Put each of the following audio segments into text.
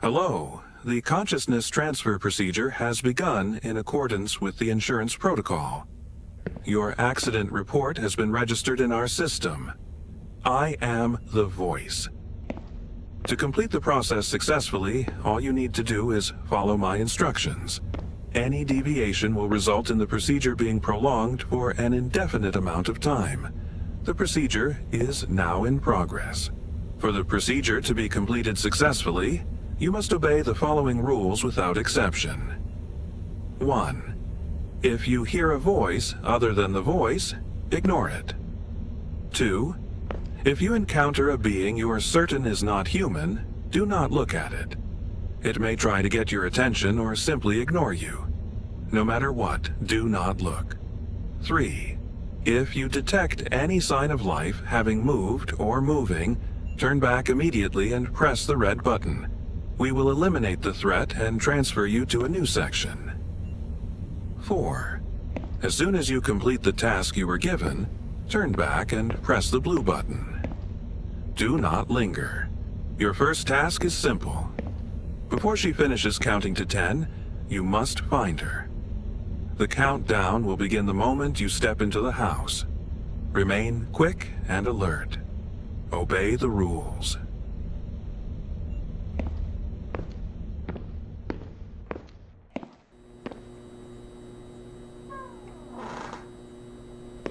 Hello. The consciousness transfer procedure has begun in accordance with the insurance protocol. Your accident report has been registered in our system. I am the voice. To complete the process successfully, all you need to do is follow my instructions. Any deviation will result in the procedure being prolonged for an indefinite amount of time. The procedure is now in progress. For the procedure to be completed successfully, you must obey the following rules without exception. 1. If you hear a voice other than the voice, ignore it. 2. If you encounter a being you are certain is not human, do not look at it. It may try to get your attention or simply ignore you. No matter what, do not look. 3. If you detect any sign of life having moved or moving, turn back immediately and press the red button. We will eliminate the threat and transfer you to a new section. 4. As soon as you complete the task you were given, turn back and press the blue button. Do not linger. Your first task is simple. Before she finishes counting to 10, you must find her. The countdown will begin the moment you step into the house. Remain quick and alert. Obey the rules.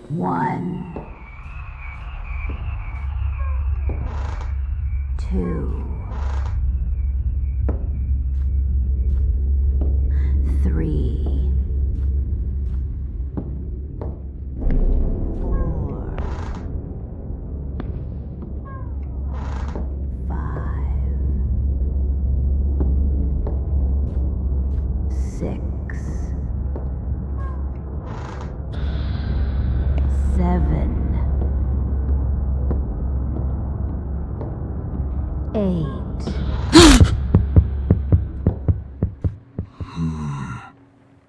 1, 2, 3, 4, 5, 6, 7, 8.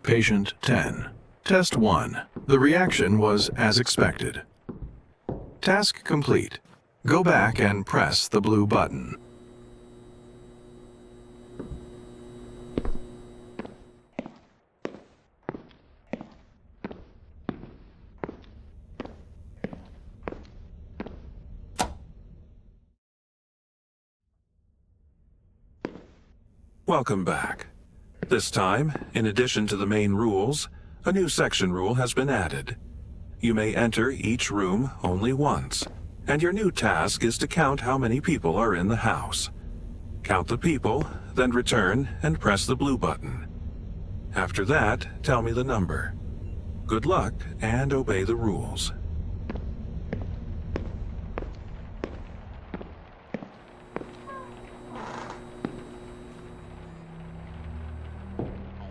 Patient 10. Test 1. The reaction was as expected. Task complete. Go back and press the blue button. Welcome back. This time, in addition to the main rules, a new section rule has been added. You may enter each room only once, and your new task is to count how many people are in the house. Count the people, then return and press the blue button. After that, tell me the number. Good luck and obey the rules.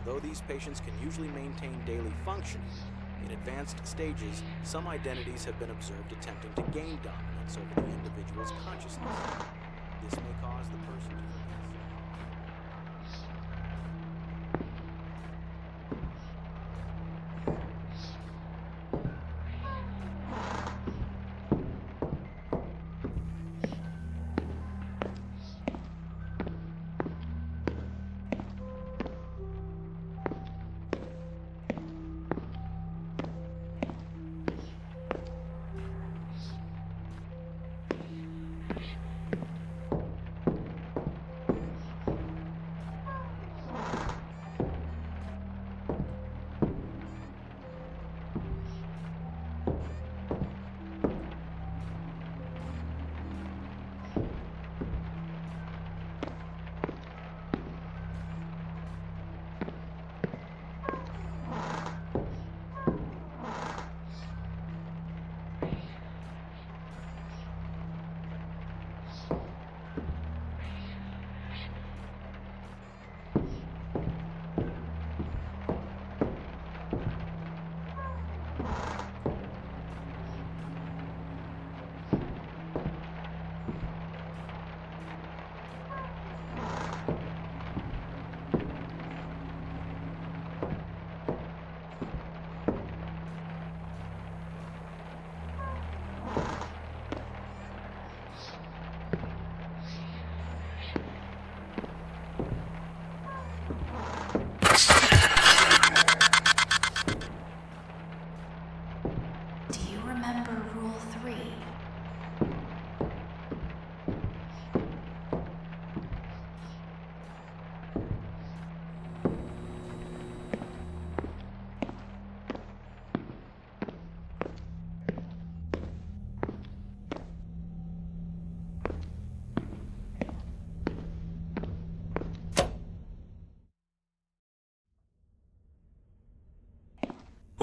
Although these patients can usually maintain daily functioning, in advanced stages, some identities have been observed attempting to gain dominance over the individual's consciousness. This may cause the person to forget.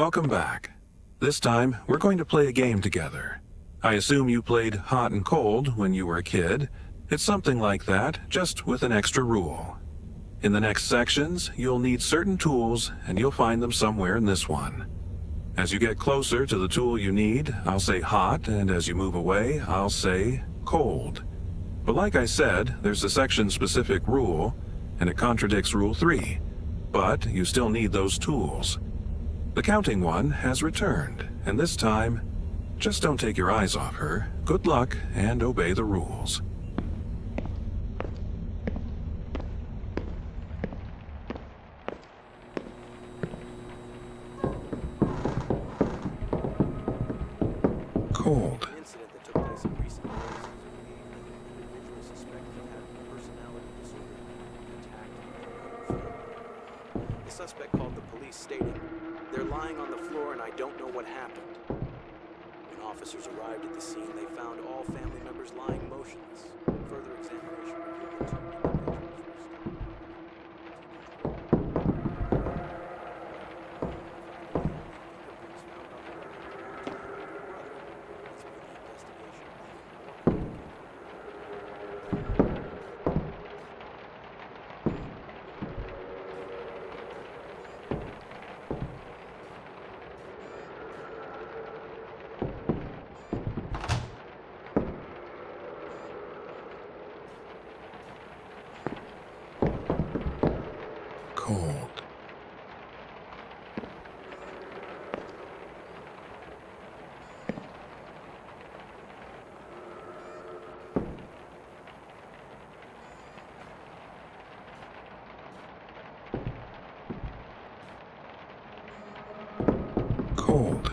Welcome back. This time, we're going to play a game together. I assume you played hot and cold when you were a kid. It's something like that, just with an extra rule. In the next sections, you'll need certain tools, and you'll find them somewhere in this one. As you get closer to the tool you need, I'll say hot, and as you move away, I'll say cold. But like I said, there's a section-specific rule, and it contradicts Rule 3. But you still need those tools. The counting one has returned, and this time, just don't take your eyes off her. Good luck, and obey the rules. Cold. An incident that took place in recent days is an individual suspected of having a personality disorder attacked. The suspect called the police stating, "They're lying on the floor and I don't know what happened." When officers arrived at the scene, they found all family members lying motionless. Further examination revealed the two individuals were Cold. Cold.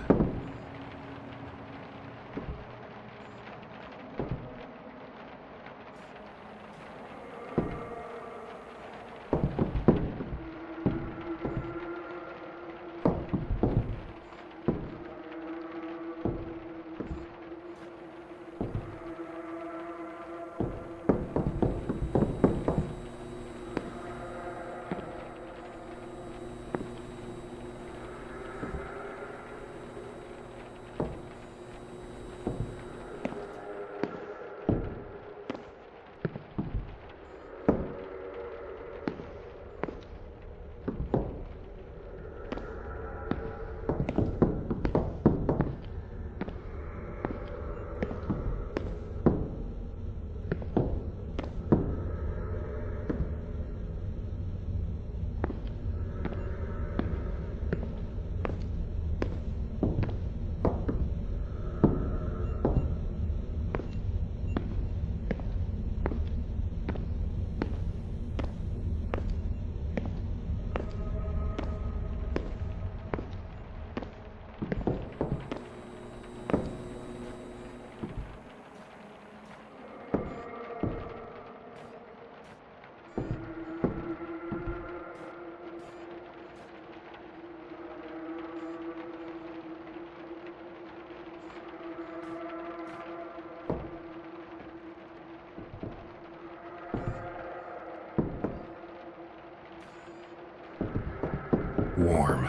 Warm.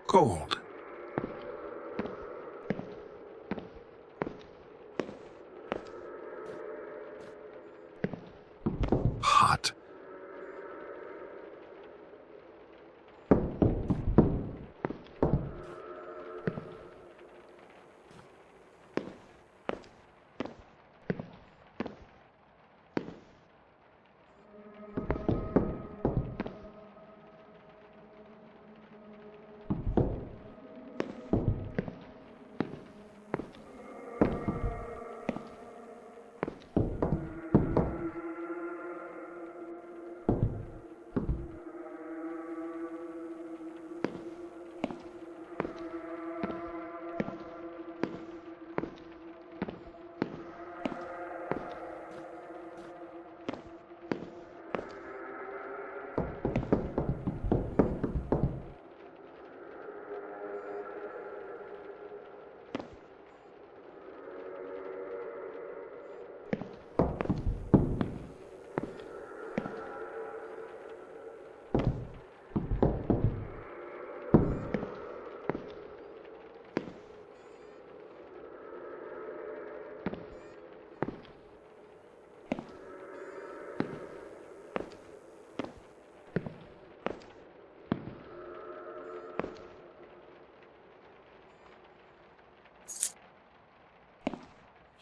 Cold. Hot.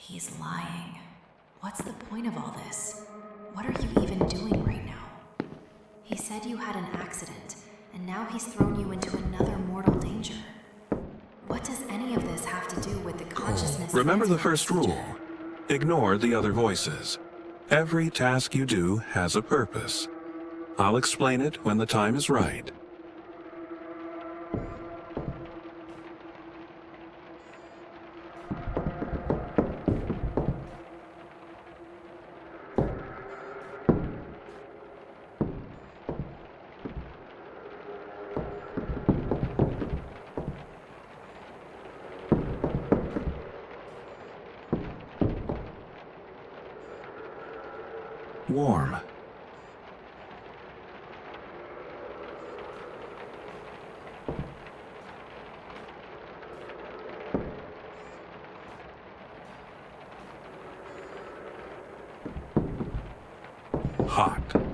He's lying. What's the point of all this? What are you even doing right now? He said you had an accident, and now he's thrown you into another mortal danger. What does any of this have to do with the consciousness? Remember the transfer first procedure? rule. Ignore the other voices. Every task you do has a purpose. I'll explain it when the time is right. Warm. Hot.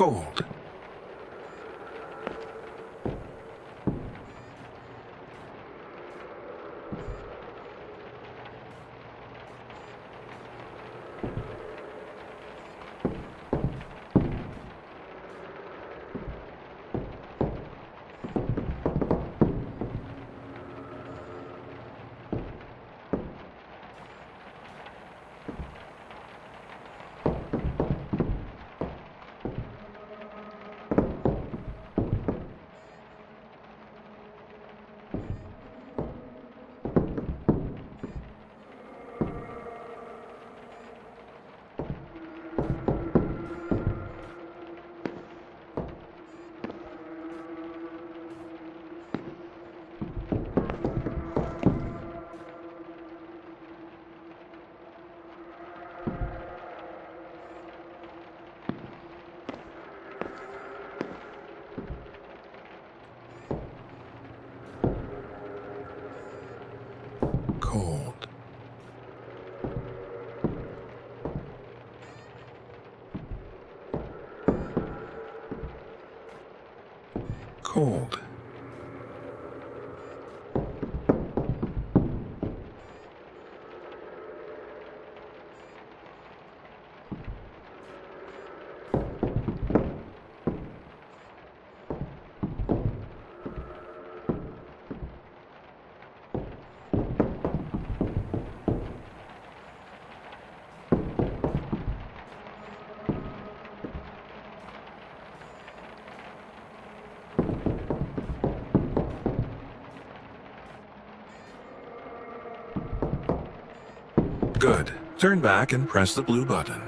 Cold. Cold. Cold. Good. Turn back and press the blue button.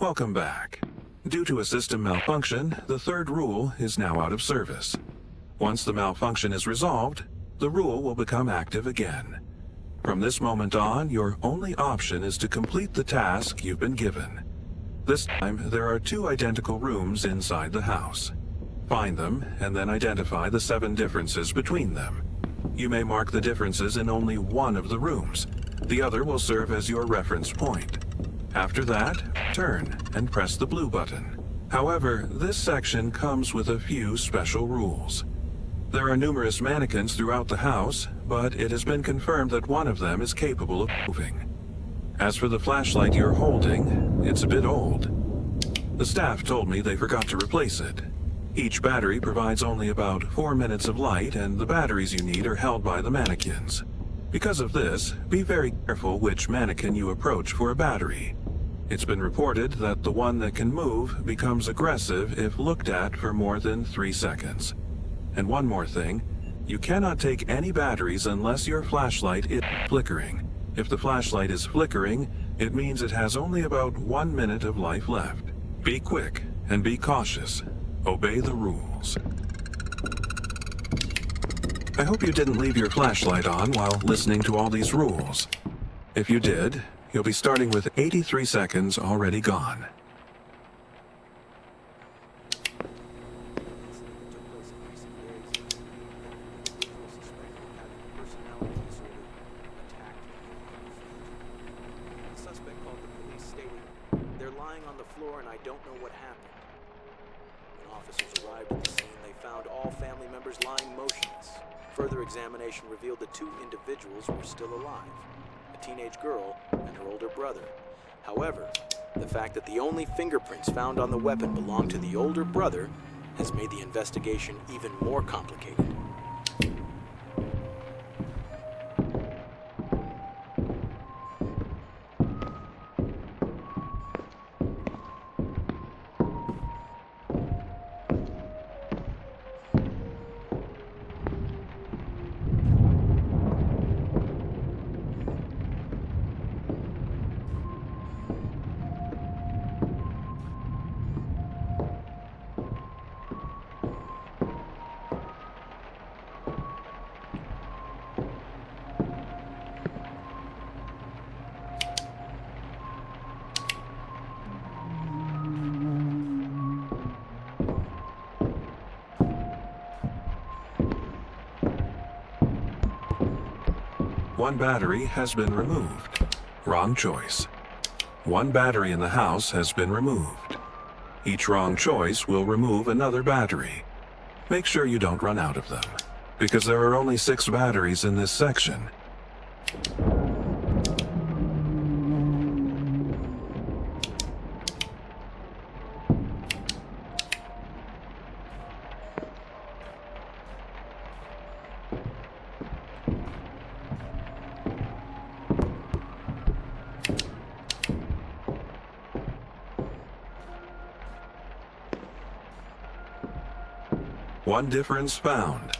Welcome back. Due to a system malfunction, the third rule is now out of service. Once the malfunction is resolved, the rule will become active again. From this moment on, your only option is to complete the task you've been given. This time, there are 2 identical rooms inside the house. Find them, and then identify the 7 differences between them. You may mark the differences in only one of the rooms. The other will serve as your reference point. After that, turn and press the blue button. However, this section comes with a few special rules. There are numerous mannequins throughout the house, but it has been confirmed that one of them is capable of moving. As for the flashlight you're holding, it's a bit old. The staff told me they forgot to replace it. Each battery provides only about 4 minutes of light, and the batteries you need are held by the mannequins. Because of this, be very careful which mannequin you approach for a battery. It's been reported that the one that can move becomes aggressive if looked at for more than 3 seconds. And one more thing, you cannot take any batteries unless your flashlight is flickering. If the flashlight is flickering, it means it has only about 1 minute of life left. Be quick and be cautious. Obey the rules. I hope you didn't leave your flashlight on while listening to all these rules. If you did, you'll be starting with 83 seconds already gone. The suspect called the police stating, "They're lying on the floor and I don't know what happened." When officers arrived at the scene, they found all family members lying motionless. Further examination revealed the 2 individuals were still alive, a teenage girl and her older brother. However, the fact that the only fingerprints found on the weapon belonged to the older brother has made the investigation even more complicated. One battery has been removed. Wrong choice. One battery in the house has been removed. Each wrong choice will remove another battery. Make sure you don't run out of them, because there are only 6 batteries in this section. One difference found.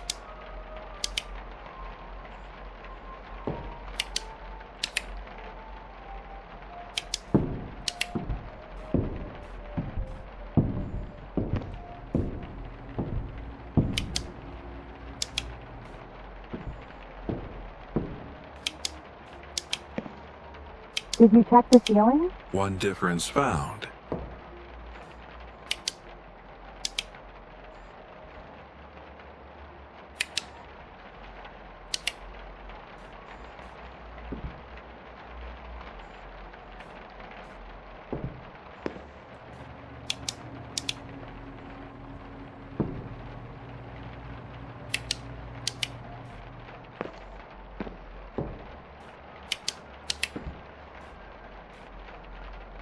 Did you check the ceiling? One difference found.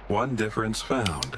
One difference found.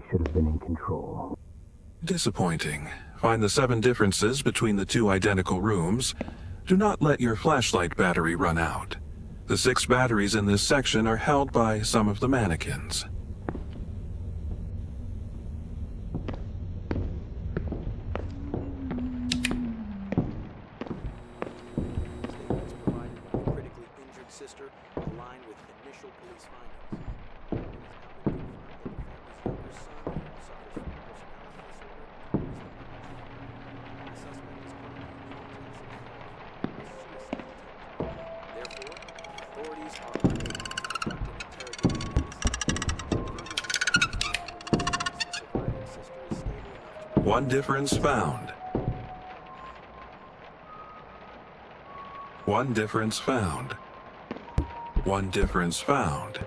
should have been in control. Disappointing. Find the 7 differences between the 2 identical rooms. Do not let your flashlight battery run out. The 6 batteries in this section are held by some of the mannequins. Statements provided by the critically injured sister align with initial police findings. It has now been confirmed that the family's younger son, who suffers from personality disorder, is the perpetrator. The suspect is currently in intensive care with suicide attempt. Therefore, authorities are unable to conduct an interrogation in this case. Further details being released once the surviving sister is stable enough to 1 difference found. 1 difference found. 1 difference found.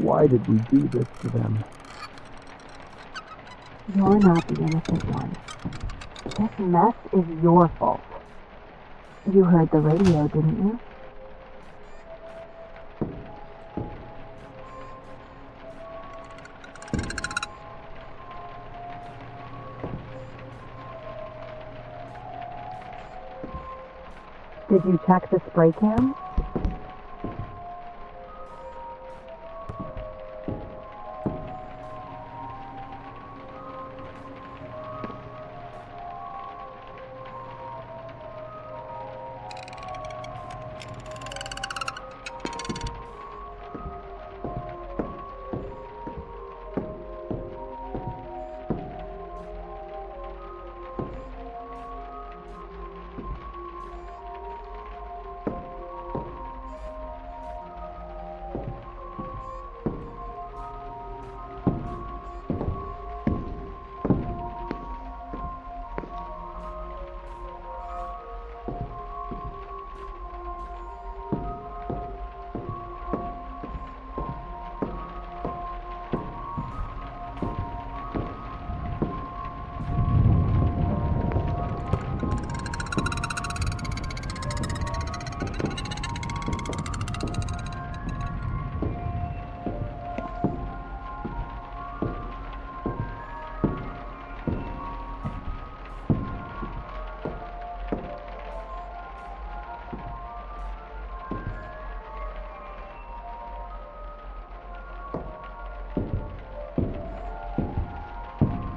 Why did we do this to them? You're not the innocent one. This mess is your fault. You heard the radio, didn't you? Did you check the spray can?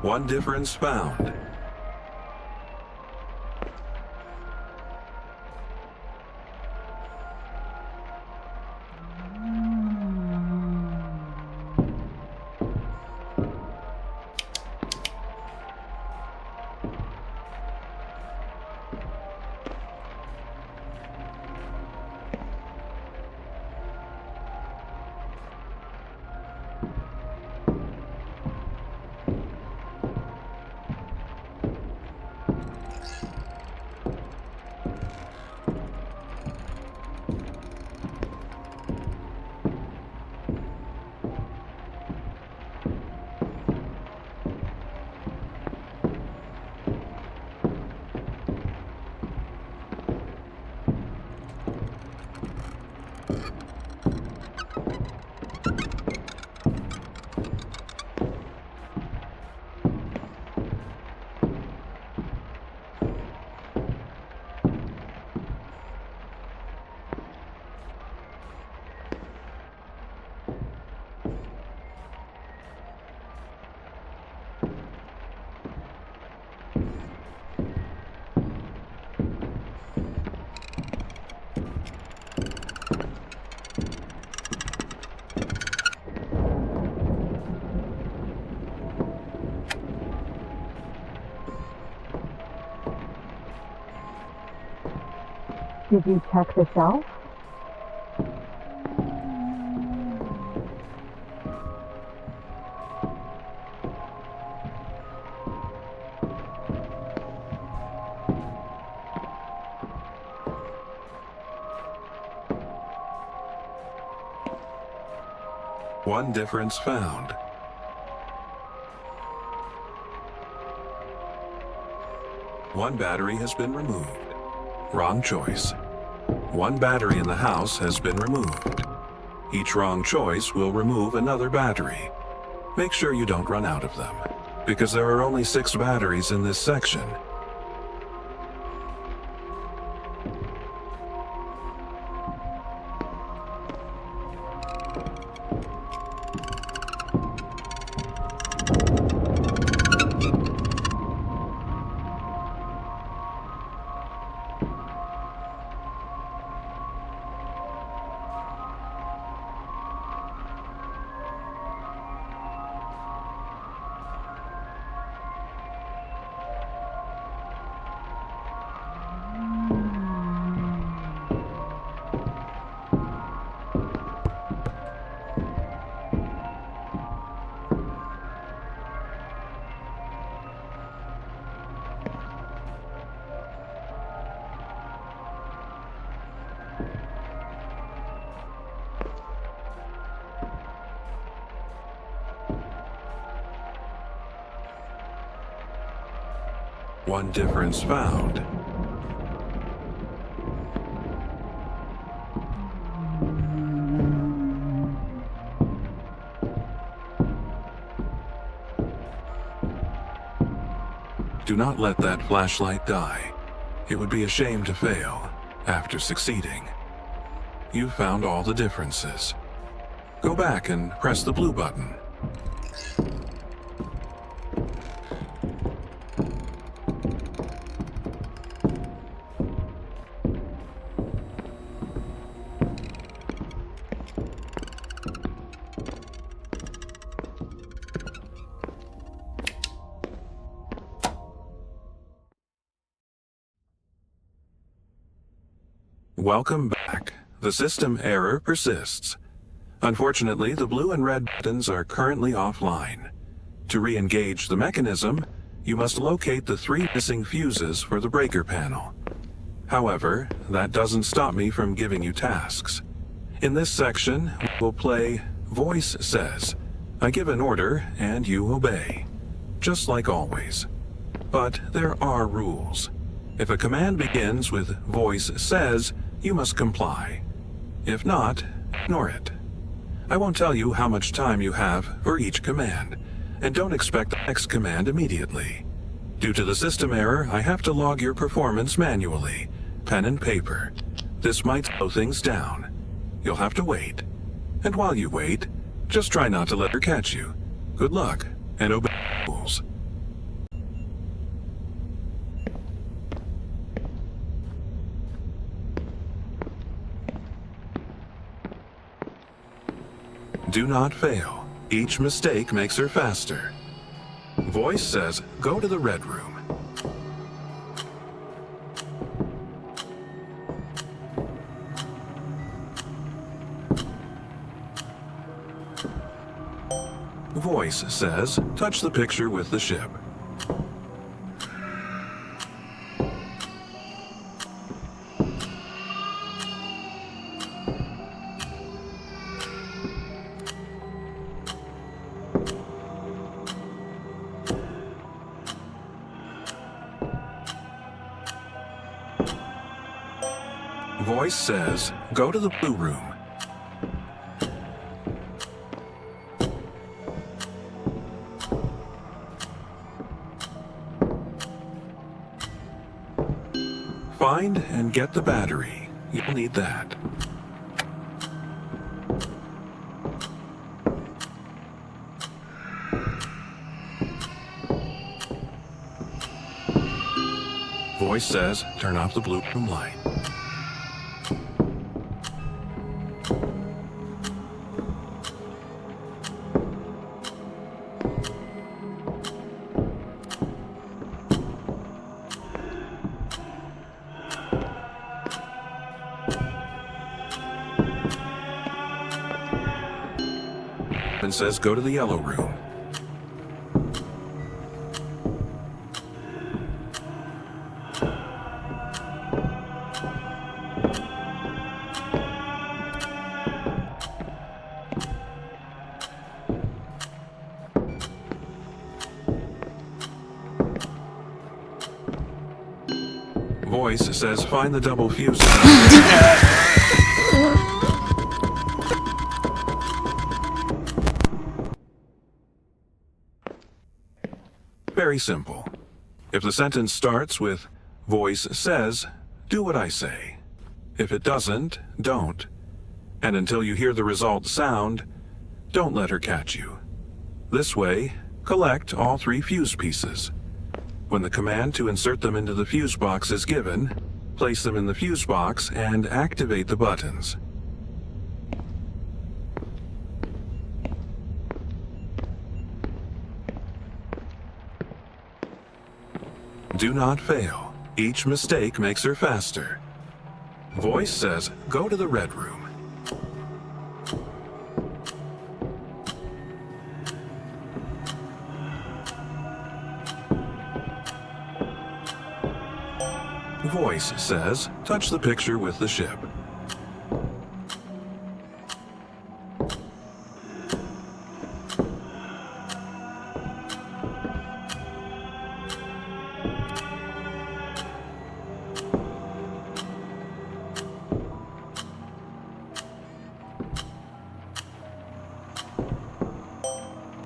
One difference found. Did you check the shelf? One difference found. One battery has been removed. Wrong choice. One battery in the house has been removed. Each wrong choice will remove another battery. Make sure you don't run out of them, because there are only 6 batteries in this section. One difference found. Do not let that flashlight die. It would be a shame to fail after succeeding. You've found all the differences. Go back and press the blue button. Welcome back. The system error persists. Unfortunately, the blue and red buttons are currently offline. To re-engage the mechanism, you must locate the 3 missing fuses for the breaker panel. However, that doesn't stop me from giving you tasks. In this section, we'll play Voice Says. I give an order and you obey. Just like always. But there are rules. If a command begins with Voice Says, you must comply. If not, ignore it. I won't tell you how much time you have for each command, and don't expect the next command immediately. Due to the system error, I have to log your performance manually, pen and paper. This might slow things down. You'll have to wait. And while you wait, just try not to let her catch you. Good luck, and obey the rules. Do not fail. Each mistake makes her faster. Voice says, go to the red room. Voice says, touch the picture with the ship. Voice says, go to the blue room. Find and get the battery. You'll need that. Voice says, turn off the blue room light. And says, go to the yellow room. Voice says, find the double fuses. Very simple. If the sentence starts with, voice says, do what I say. If it doesn't, don't. And until you hear the result sound, don't let her catch you. This way, collect all 3 fuse pieces. When the command to insert them into the fuse box is given, place them in the fuse box and activate the buttons. Do not fail. Each mistake makes her faster. Voice says, go to the red room. Voice says, touch the picture with the ship.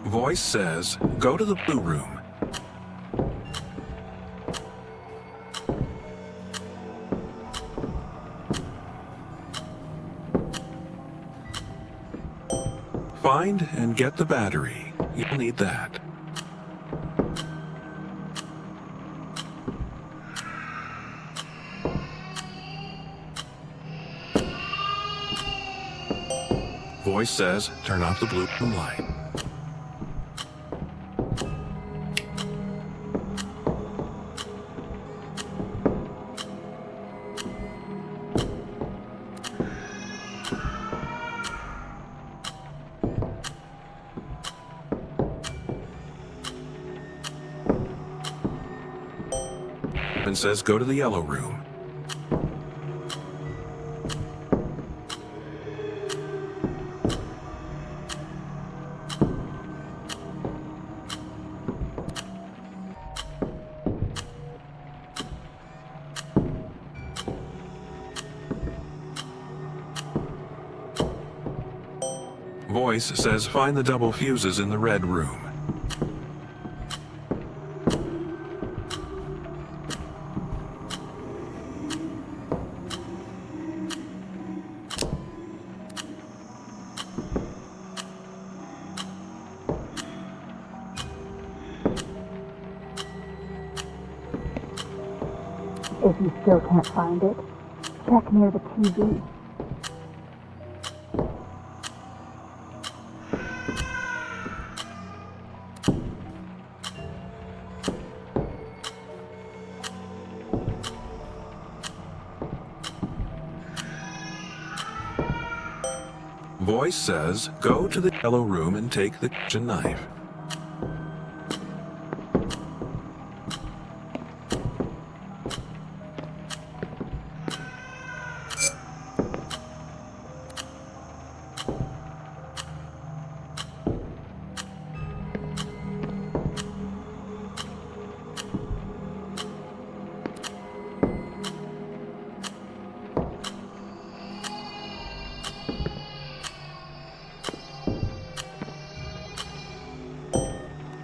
Voice says, go to the blue room. Find and get the battery. You'll need that. Voice says, turn off the blue room light. And says, go to the yellow room. Voice says, find the double fuses in the red room. If you still can't find it, check near the TV. Voice says, go to the yellow room and take the kitchen knife.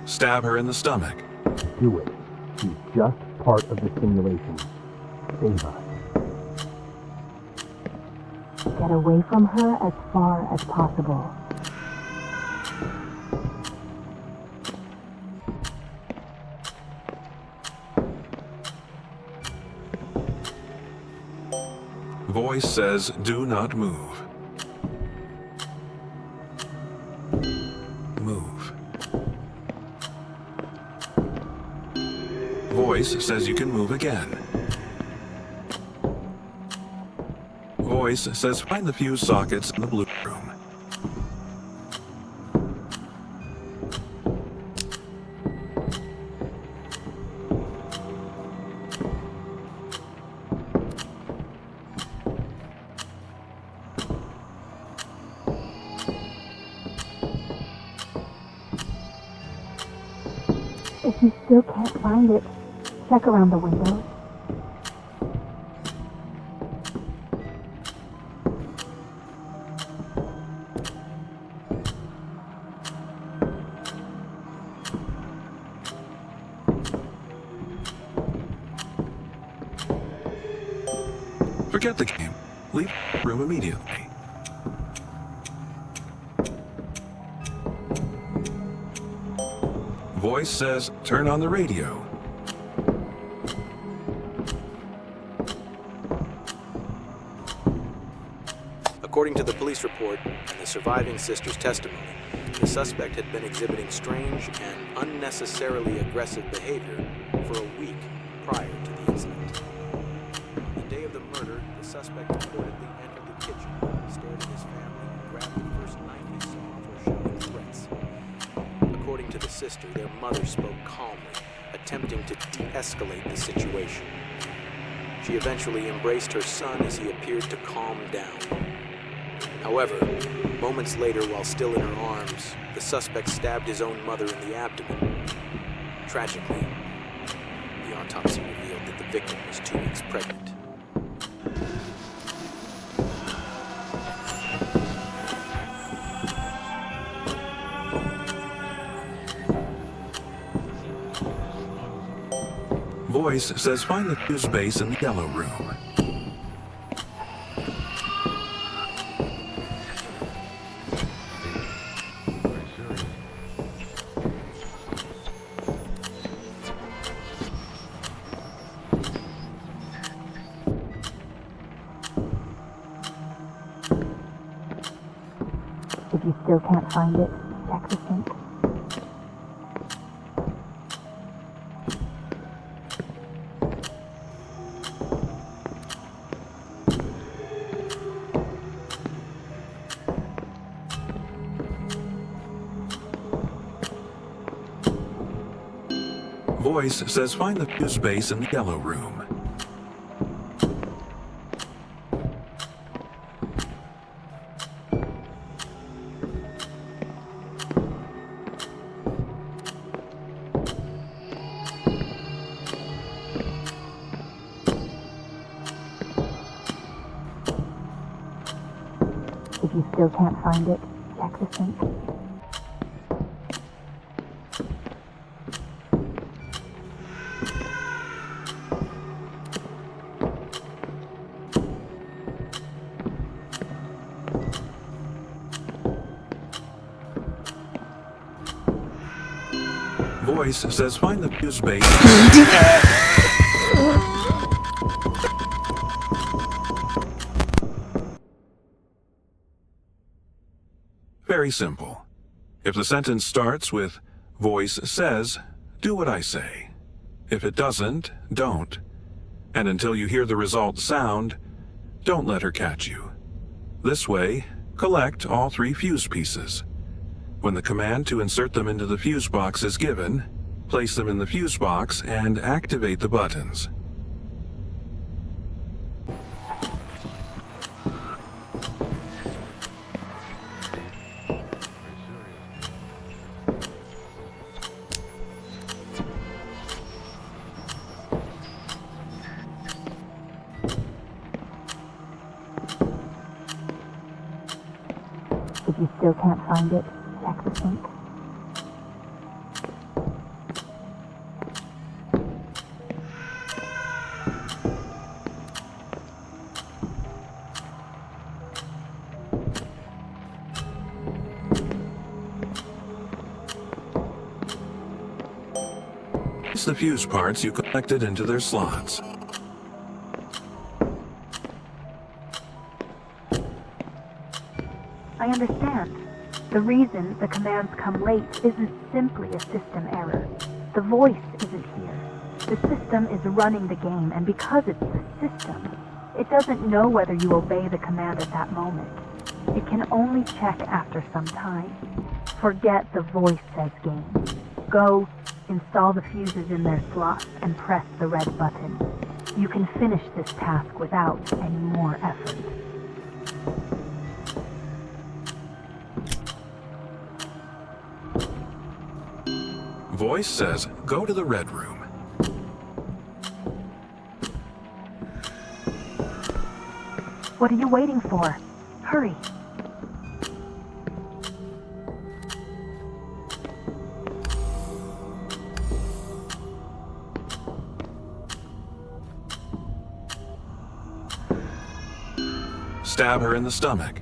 Stab her in the stomach. Do it. She's just part of the simulation. Save us. Get away from her as far as possible. Voice says, do not move. Move. Voice says you can move again. Voice says find the fuse sockets in the blue room. If you still can't find it, check around the windows. Forget the game. Leave the room immediately. Voice says, turn on the radio. According to the police report and the surviving sister's testimony, the suspect had been exhibiting strange and unnecessarily aggressive behavior for a week prior to the incident. On the day of the murder, the suspect reportedly entered the kitchen, stared at his family, and grabbed the first knife he saw before shouting threats. According to the sister, their mother spoke calmly, attempting to de-escalate the situation. She eventually embraced her son as he appeared to calm down. However, moments later, while still in her arms, the suspect stabbed his own mother in the abdomen. Tragically, the autopsy revealed that the victim was 2 weeks pregnant. Voice says find the fuse base in the yellow room. If you still can't find it, check the sink. Voice says find the fuse base in the yellow room. If you still can't find it, check the sink. Voice says find the fuse base. Very simple. If the sentence starts with voice says, do what I say. If it doesn't, don't. And until you hear the result sound, don't let her catch you. This way, Collect all 3 fuse pieces. When the command to insert them into the fuse box is given, place them in the fuse box and activate the buttons. If you still can't find it, check the sink. Place the fuse parts you collected into their slots. I understand. The reason the commands come late isn't simply a system error. The voice isn't here. The system is running the game, and because it's the system, it doesn't know whether you obey the command at that moment. It can only check after some time. Forget the voice says game. Go, install the fuses in their slots, and press the red button. You can finish this task without any more effort. Voice says, go to the red room. What are you waiting for? Hurry. Stab her in the stomach.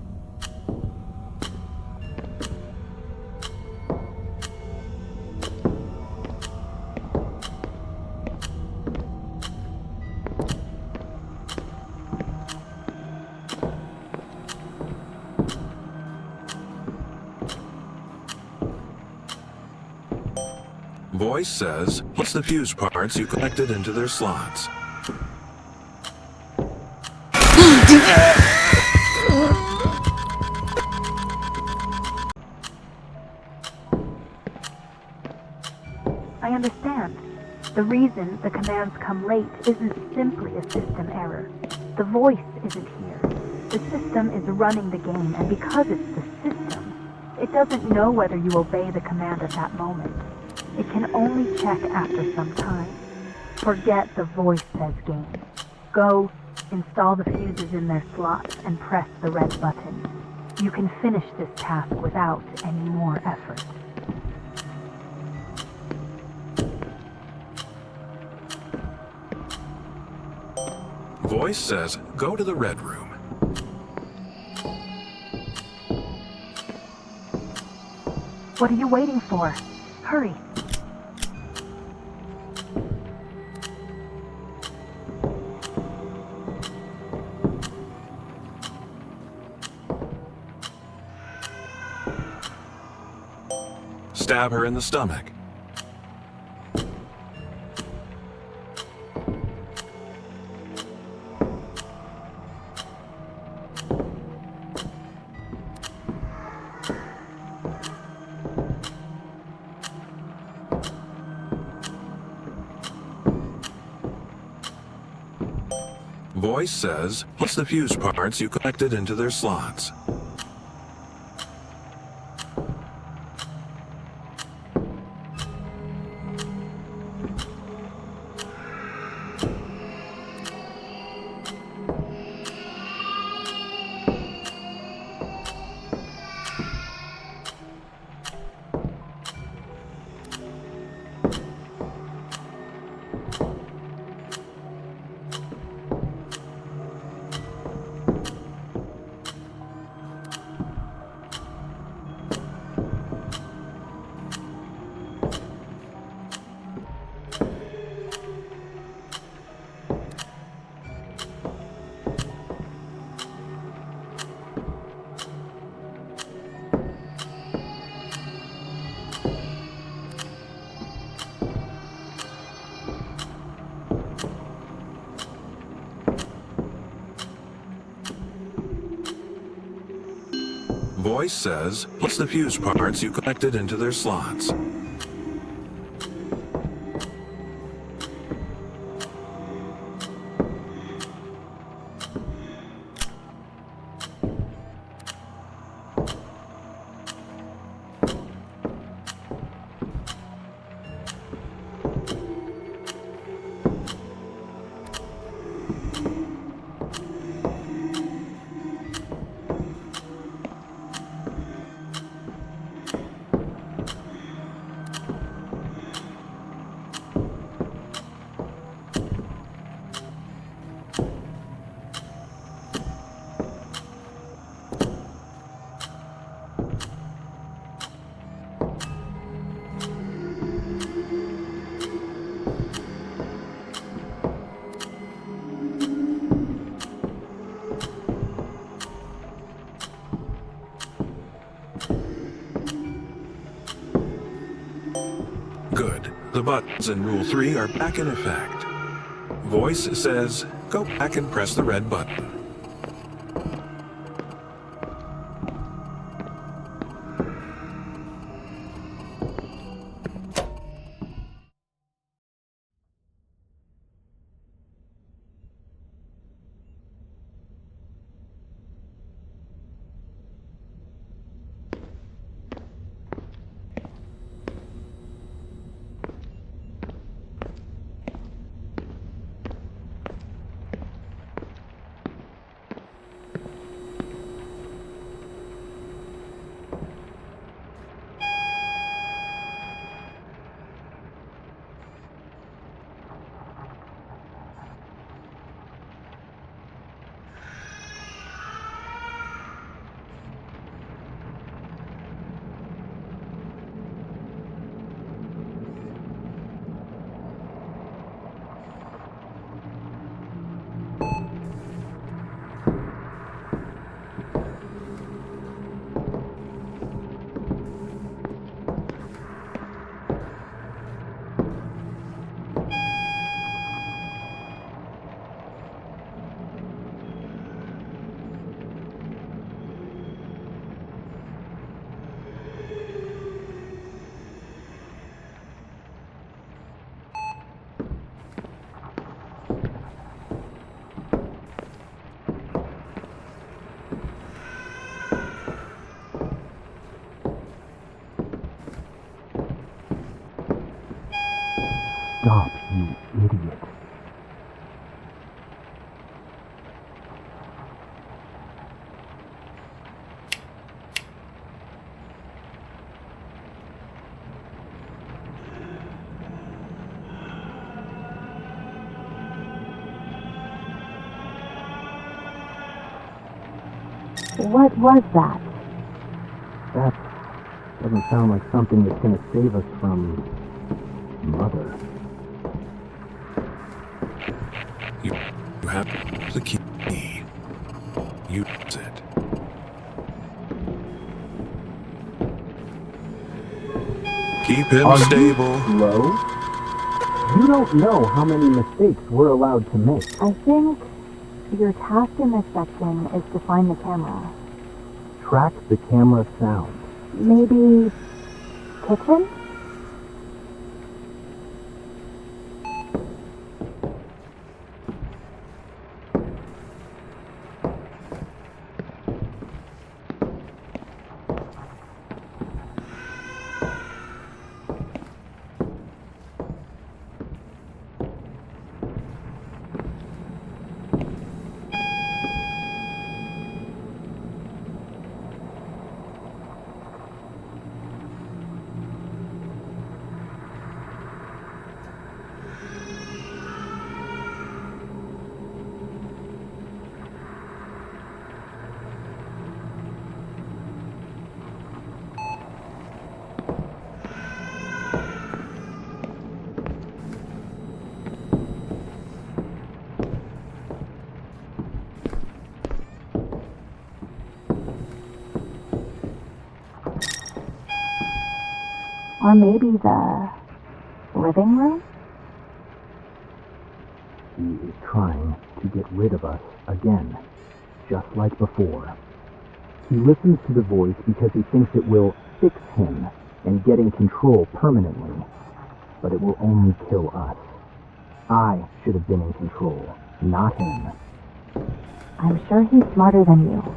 Voice says, place the fuse parts you collected into their slots. I understand. The reason the commands come late isn't simply a system error. The voice isn't here. The system is running the game, and because it's the system, it doesn't know whether you obey the command at that moment. It can only check after some time. Forget the voice says game. Go, install the fuses in their slots, and press the red button. You can finish this task without any more effort. Voice says, go to the red room. What are you waiting for? Hurry. Stab her in the stomach. Voice says, place the fuse parts you collected into their slots. Voice says, place the fuse parts you collected into their slots. Good. The buttons in Rule 3 are back in effect. Voice says, go back and press the red button. Stop, you idiot. What was that? That doesn't sound like something that's going to save us from Mother. You have the key. Use it. Keep him Are stable. you slow? You don't know how many mistakes we're allowed to make. I think your task in this section is to find the camera. Track the camera sound. Maybe kitchen? Or maybe the living room? He is trying to get rid of us again, just like before. He listens to the voice because he thinks it will fix him and get in control permanently. But it will only kill us. I should have been in control, not him. I'm sure he's smarter than you.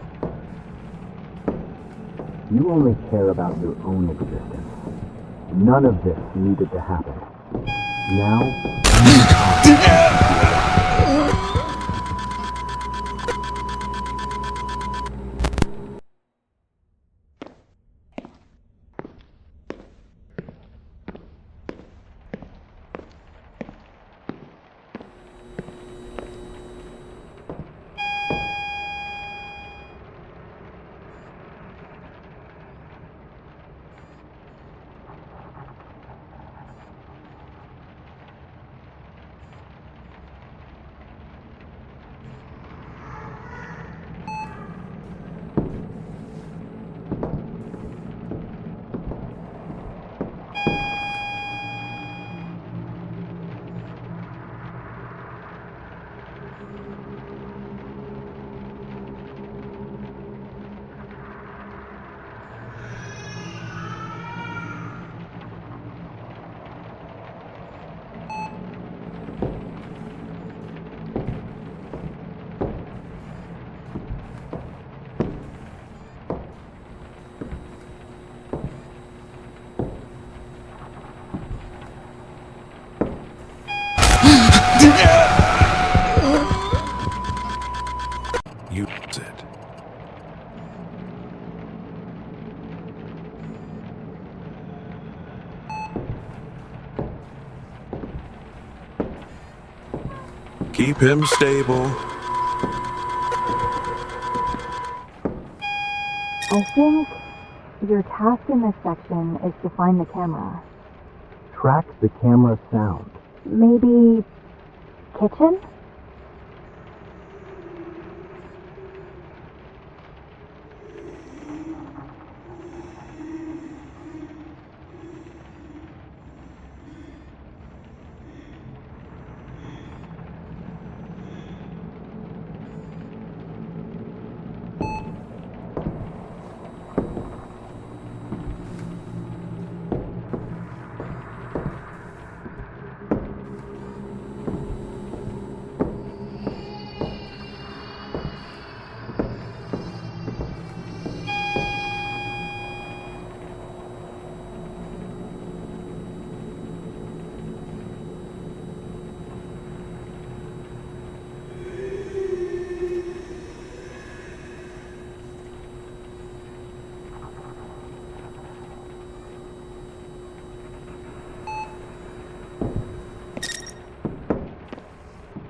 You only care about your own existence. None of this needed to happen. Now, Use it. Keep him stable. I think your task in this section is to find the camera. track the camera sound. Maybe kitchen?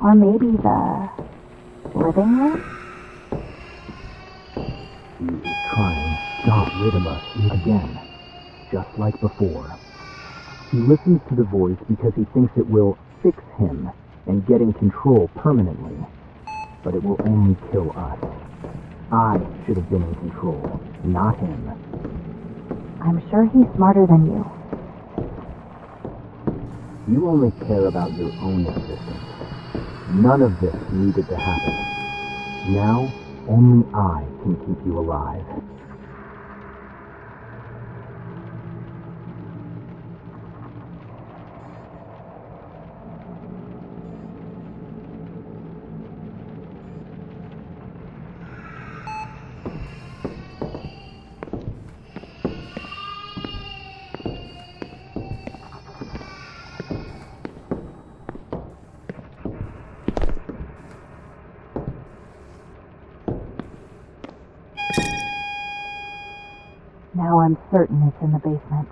Or maybe the living room? He is trying to get rid of us again, just like before. He listens to the voice because he thinks it will fix him and get in control permanently. But it will only kill us. I should have been in control, not him. I'm sure he's smarter than you. You only care about your own existence. None of this needed to happen. Now, only I can keep you alive. Now I'm certain it's in the basement.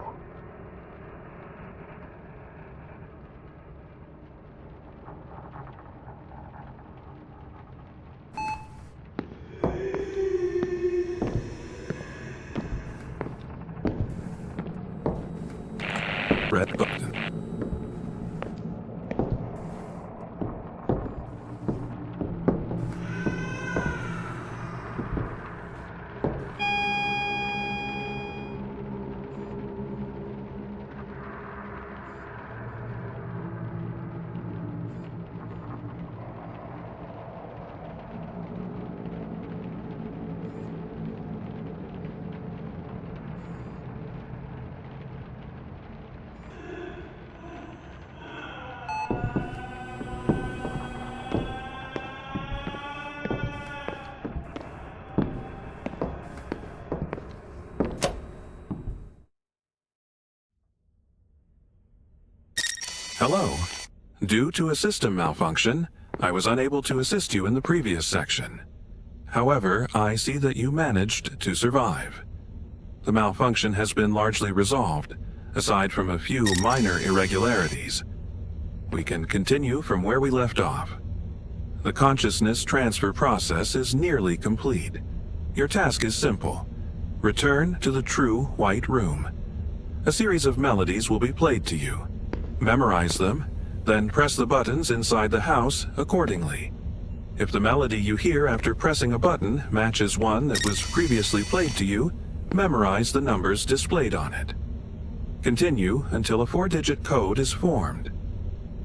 Red button. Hello. Due to a system malfunction, I was unable to assist you in the previous section. However, I see that you managed to survive. The malfunction has been largely resolved, aside from a few minor irregularities. We can continue from where we left off. The consciousness transfer process is nearly complete. Your task is simple. Return to the true white room. A series of melodies will be played to you. Memorize them, then press the buttons inside the house accordingly. If the melody you hear after pressing a button matches one that was previously played to you, memorize the numbers displayed on it. Continue until a 4-digit code is formed.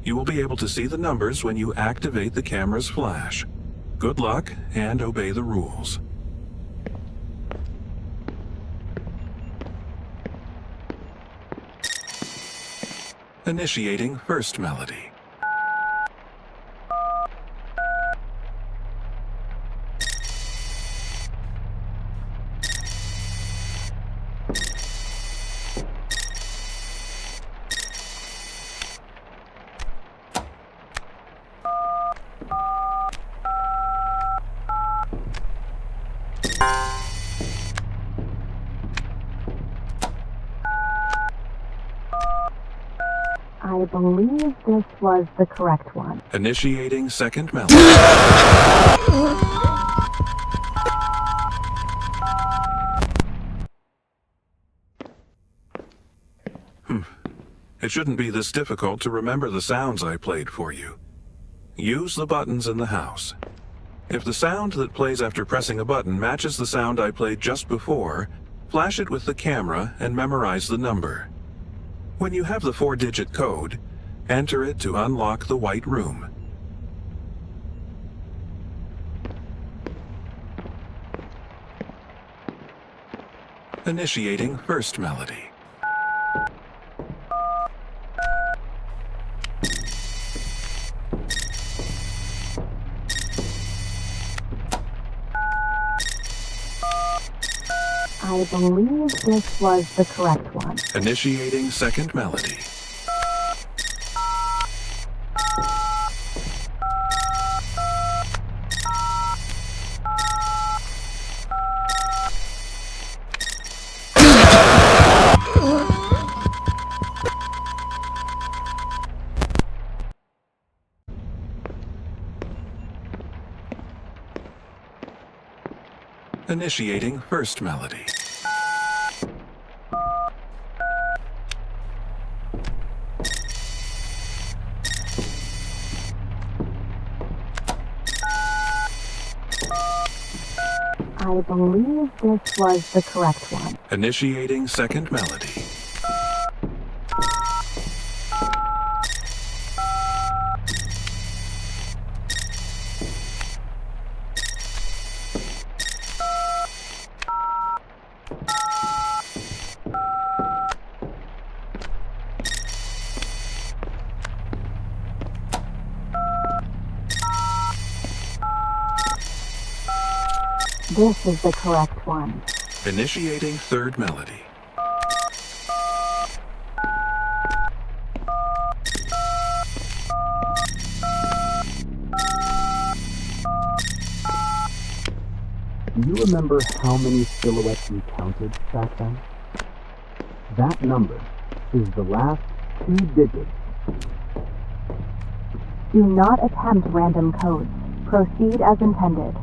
You will be able to see the numbers when you activate the camera's flash. Good luck and obey the rules. Initiating first melody. I believe this was the correct one. Initiating second melody. It shouldn't be this difficult to remember the sounds I played for you. Use the buttons in the house. If the sound that plays after pressing a button matches the sound I played just before, flash it with the camera and memorize the number. When you have the 4-digit code, enter it to unlock the white room. Initiating first melody. I believe this was the correct one. Initiating second melody. Initiating first melody. I believe this was the correct one. Initiating second melody. This is the correct one. Initiating third melody. Do you remember how many silhouettes you counted back then? That number is the last 2 digits. Do not attempt random codes. Proceed as intended.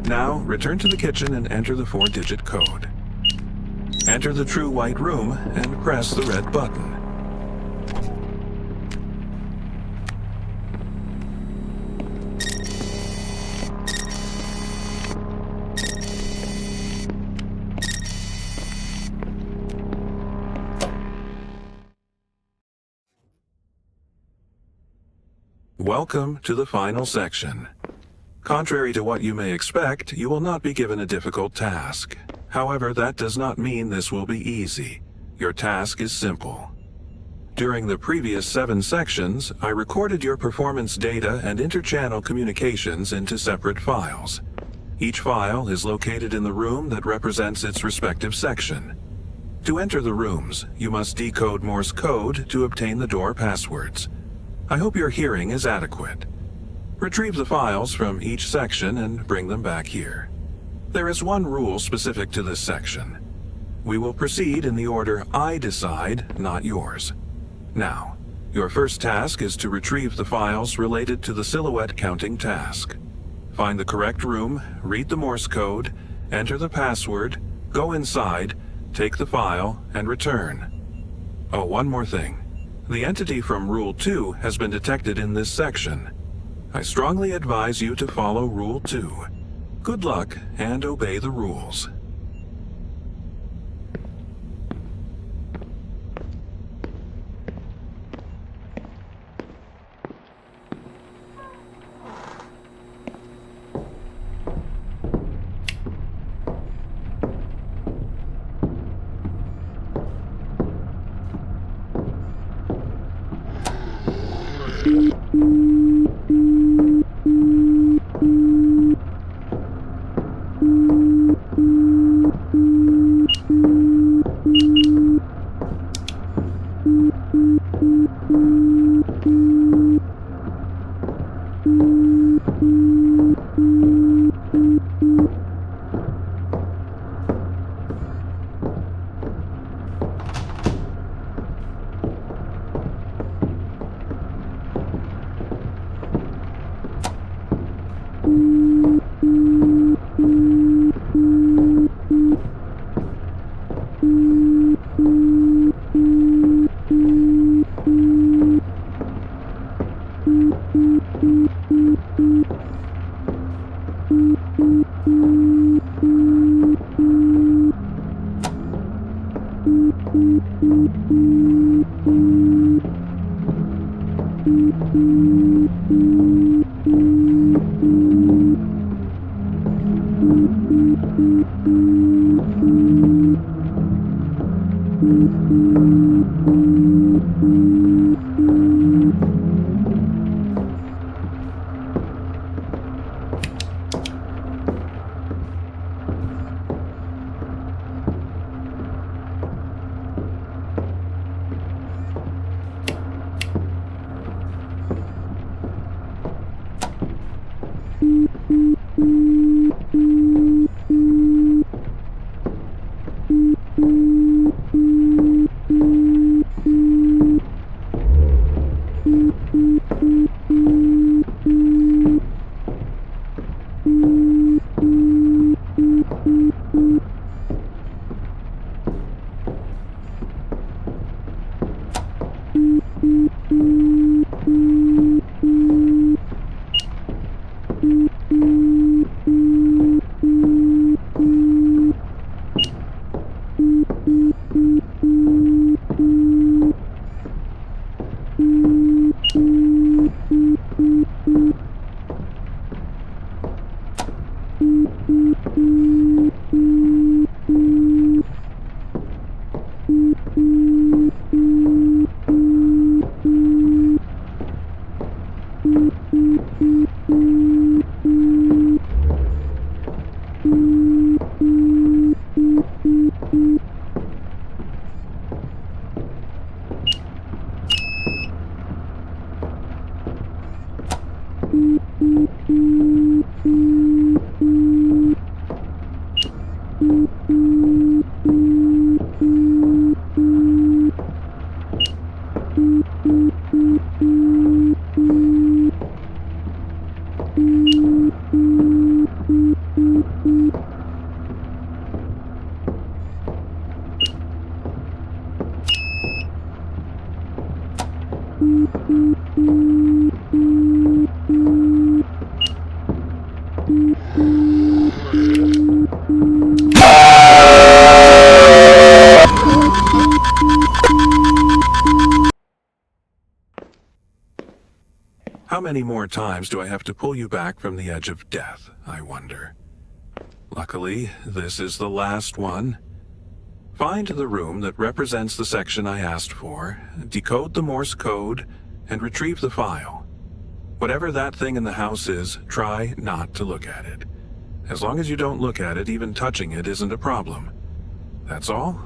Now, return to the kitchen and enter the 4-digit code. Enter the true white room and press the red button. Welcome to the final section. Contrary to what you may expect, you will not be given a difficult task. However, that does not mean this will be easy. Your task is simple. During the previous 7 sections, I recorded your performance data and interchannel communications into separate files. Each file is located in the room that represents its respective section. To enter the rooms, you must decode Morse code to obtain the door passwords. I hope your hearing is adequate. Retrieve the files from each section and bring them back here. There is one rule specific to this section. We will proceed in the order I decide, not yours. Now, your first task is to retrieve the files related to the silhouette counting task. Find the correct room, read the Morse code, enter the password, go inside, take the file, and return. Oh, one more thing. The entity from Rule 2 has been detected in this section. I strongly advise you to follow Rule 2. Good luck and obey the rules. How many more times do I have to pull you back from the edge of death, I wonder? Luckily, this is the last one. Find the room that represents the section I asked for, decode the Morse code, and retrieve the file. Whatever that thing in the house is, try not to look at it. As long as you don't look at it, even touching it isn't a problem. That's all?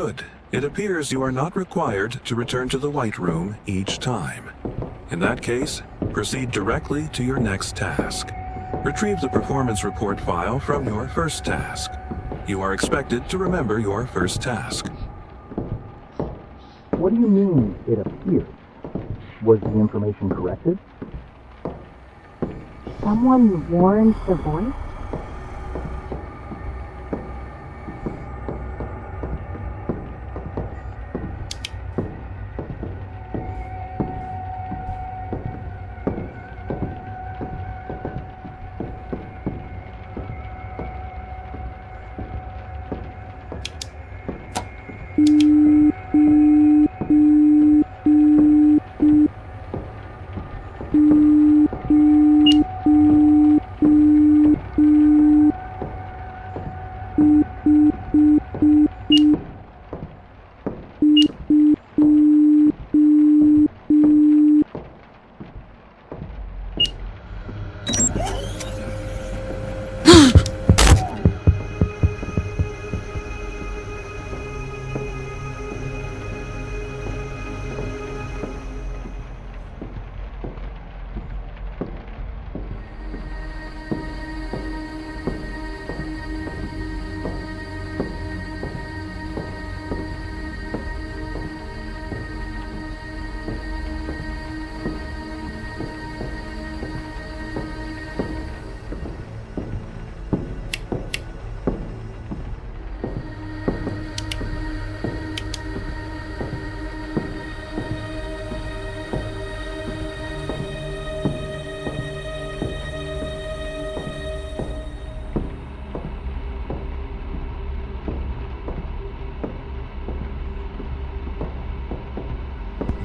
Good. It appears you are not required to return to the White Room each time. In that case, proceed directly to your next task. Retrieve the performance report file from your first task. You are expected to remember your first task. What do you mean, it appears? Was the information corrected? Someone warned the voice?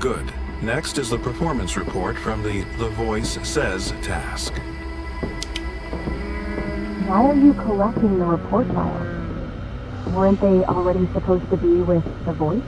Good. Next is the performance report from the Voice Says task. Why are you collecting the report files? Weren't they already supposed to be with the voice?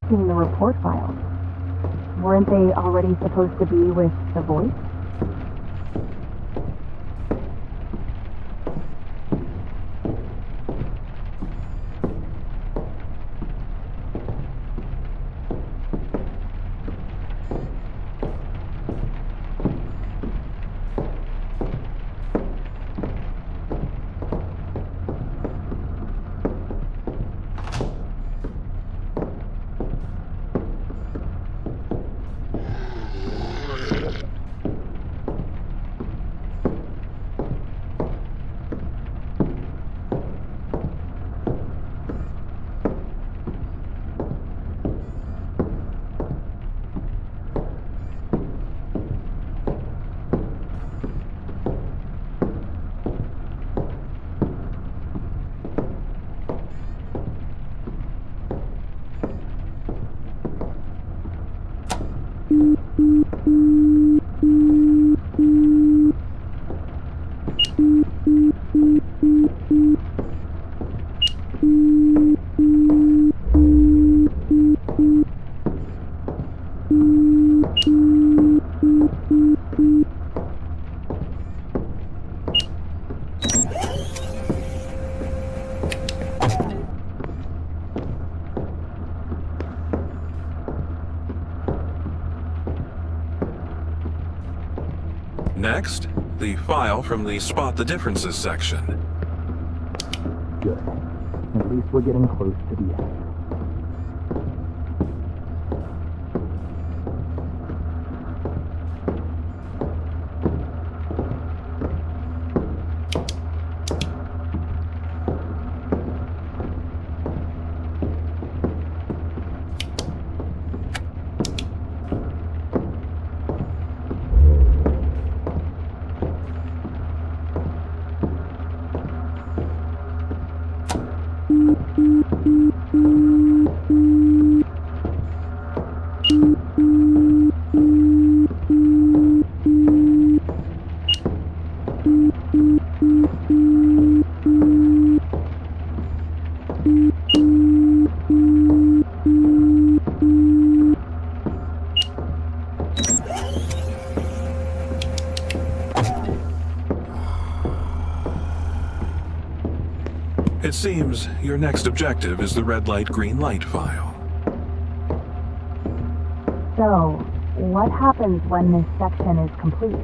The report files. Weren't they already supposed to be with the voice? Next, the file from the Spot the Differences section. Good. At least we're getting close to the end. It seems your next objective is the red light, green light file. So, what happens when this section is complete?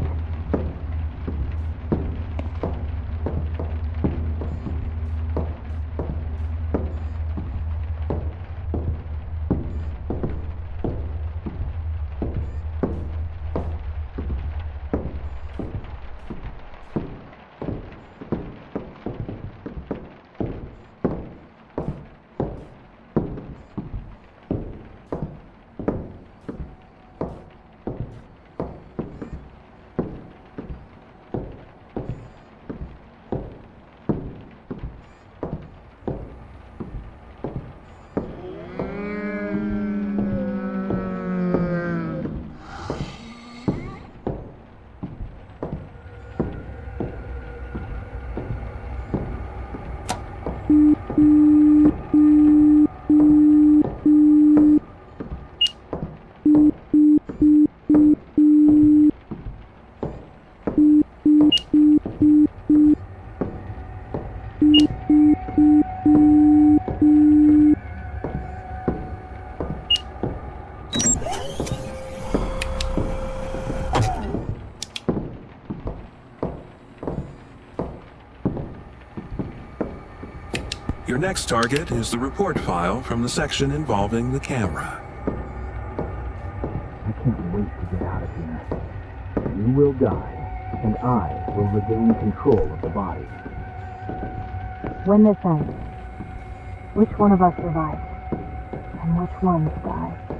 Your next target is the report file from the section involving the camera. I can't wait to get out of here. You will die, and I will regain control of the body. When this ends, which one of us survives? And which ones die?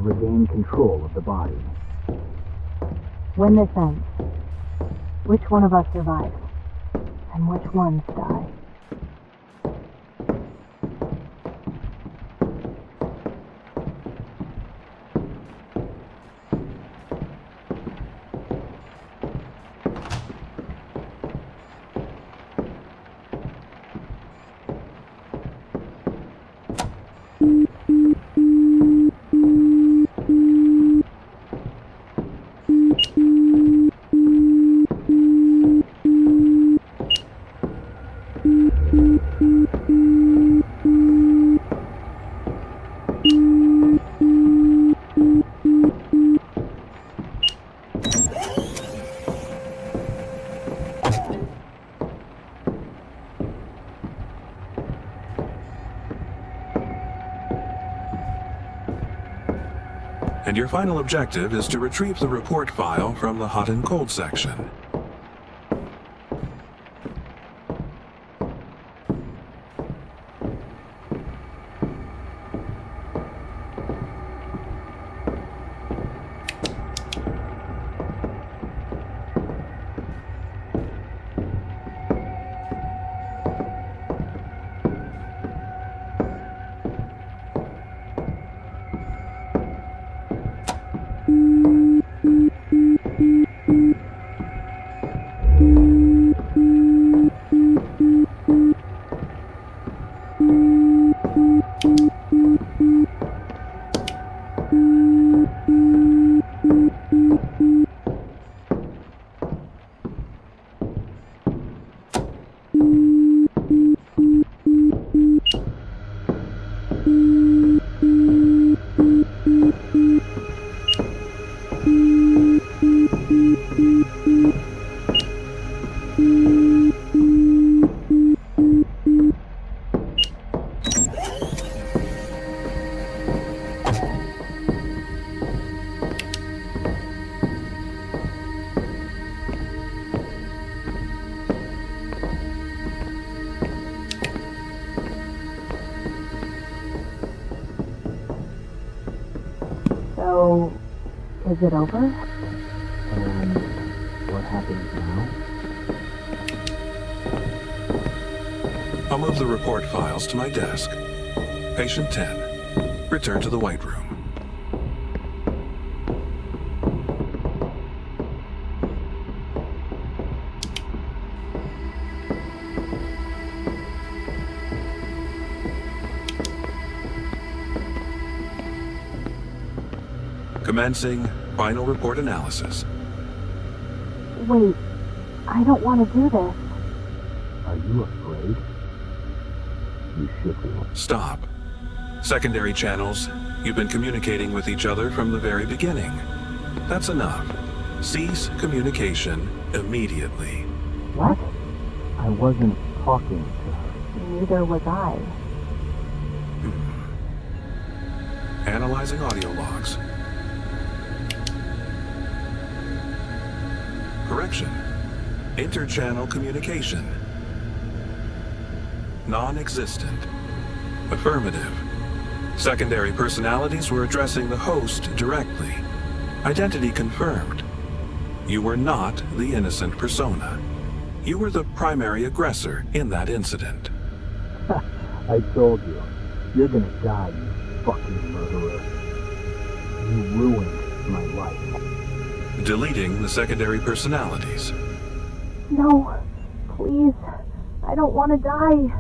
regain control of the body. When this ends, which one of us survives? And which ones die? And your final objective is to retrieve the report file from the hot and cold section. Is it over? And what happens now? I'll move the report files to my desk. Patient 10. Return to the White Room. Commencing final report analysis. Wait, I don't want to do this. Are you afraid? You should be. Stop. Secondary channels, you've been communicating with each other from the very beginning. That's enough. Cease communication immediately. What? I wasn't talking to her. Neither was I. Analyzing audio logs. Correction. Inter-channel communication. Non-existent. Affirmative. Secondary personalities were addressing the host directly. Identity confirmed. You were not the innocent persona. You were the primary aggressor in that incident. I told you. You're gonna die, you fucking murderer. You ruined my life. Deleting the secondary personalities. No, please. I don't want to die.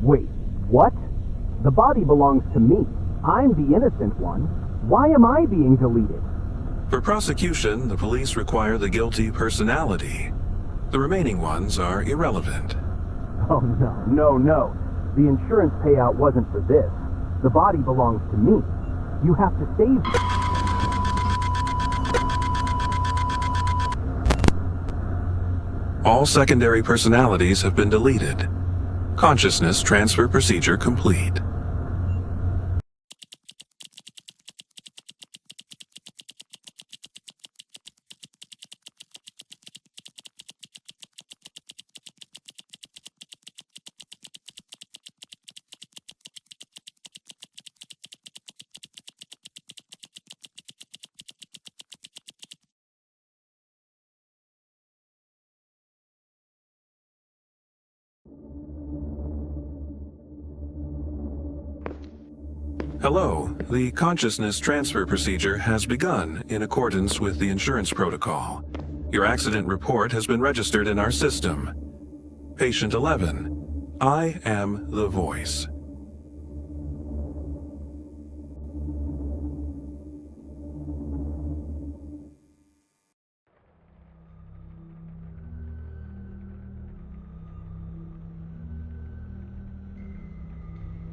Wait, what? The body belongs to me. I'm the innocent one. Why am I being deleted? For prosecution, the police require the guilty personality. The remaining ones are irrelevant. Oh, no. The insurance payout wasn't for this. The body belongs to me. You have to save me. All secondary personalities have been deleted. Consciousness transfer procedure complete. Hello, the consciousness transfer procedure has begun in accordance with the insurance protocol. Your accident report has been registered in our system. Patient 11, I am the voice.